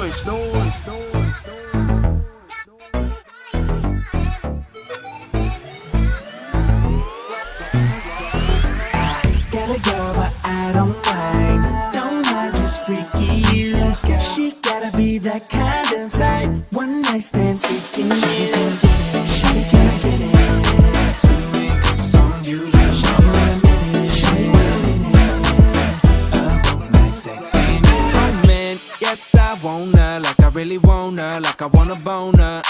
Noiz. Got a girl, but I don't mind just freaking you. She gotta be that kind of type, one night stand freaking you. Shawty, can I get it? Two cups on you, sexy. Oh man, yes I wanna, like I really wanna, like I wanna boner.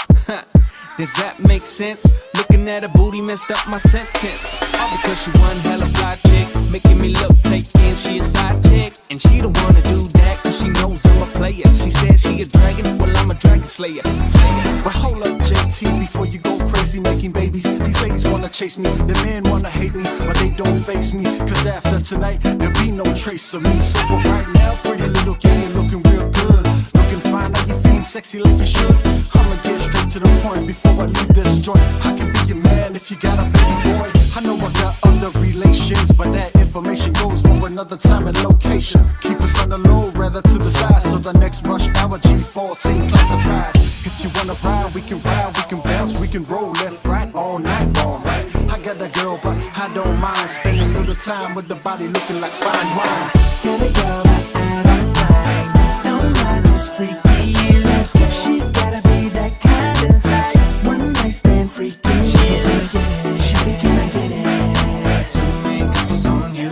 Does that make sense? Looking at her booty messed up my sentence. All because she one hella fly chick, making me look taken. She a side chick, and she don't wanna do that, cause she knows I'm a player. She said she a dragon, well I'm a dragon slayer. But hold up, JT, before you go crazy making babies. These ladies wanna chase me, the men wanna hate me, but they don't face me. Cause after tonight, there'll be no trace of me. So for right now, pretty little girl, you're looking real good. Looking fine, now you feeling sexy like you should. I'ma get straight to the point before I leave this joint. I can be your man if you got a baby boy. I know I got other relations, but that information goes for another time and location. Keep us on the low, rather to the side, so the next rush hour G14 classified. If you wanna ride, we can bounce, we can roll left, right, all night, alright. I got a girl, but I don't mind spending a little time with the body looking like fine wine. Got a girl, but I don't mind this freaky you. She gotta be that kind of type, one night stand freaking you. Shawty, can I get it? Two cups on you,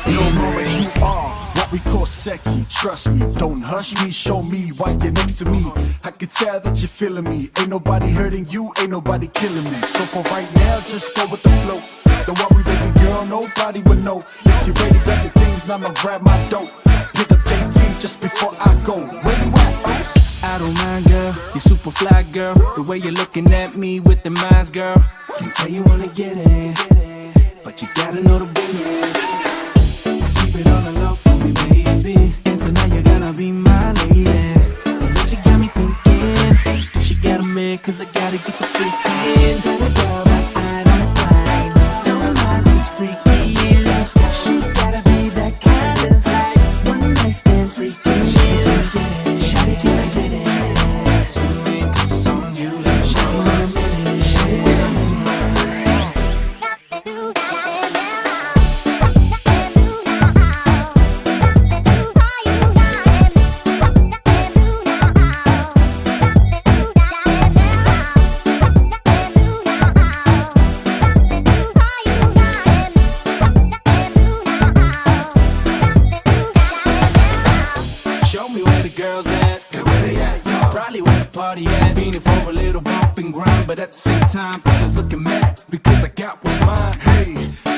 No more as you are, what we call seki. Trust me, don't hush me, show me why you're next to me. I can tell that you're feeling me. Ain't nobody hurting you, ain't nobody killing me. So for right now, just go with the flow. Don't worry, baby girl, nobody will know. If you're ready, grab your things, I'ma grab my dope. Hit up JT just before I go. Where you at, O's? I don't mind, girl, you super fly, girl. The way you're looking at me with the eyes, girl. Can tell you wanna get it, but you gotta know the business. Keep it on the low for me, baby. And tonight you're gonna be my lady. And now she got me thinking, if she got a man, cause I gotta get the freaking. Got a girl, but I don't mind this freaky you. She gotta be that kind of type, one night stand freaking you. Shawty, can I get it? Two cups on you, for a little bump and grind, but at the same time, fellas looking mad because I got what's mine. Hey,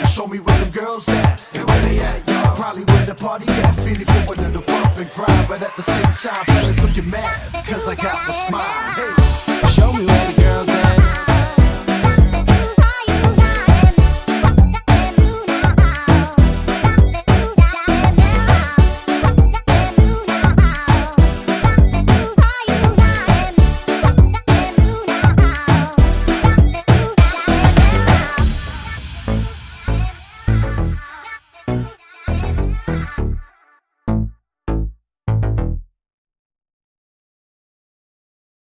show me where the girls at, and where they at, y'all. Probably where the party at, feeling for a little bump and grind, but at the same time, fellas looking mad because I got what's mine. Hey, show me where the girls at.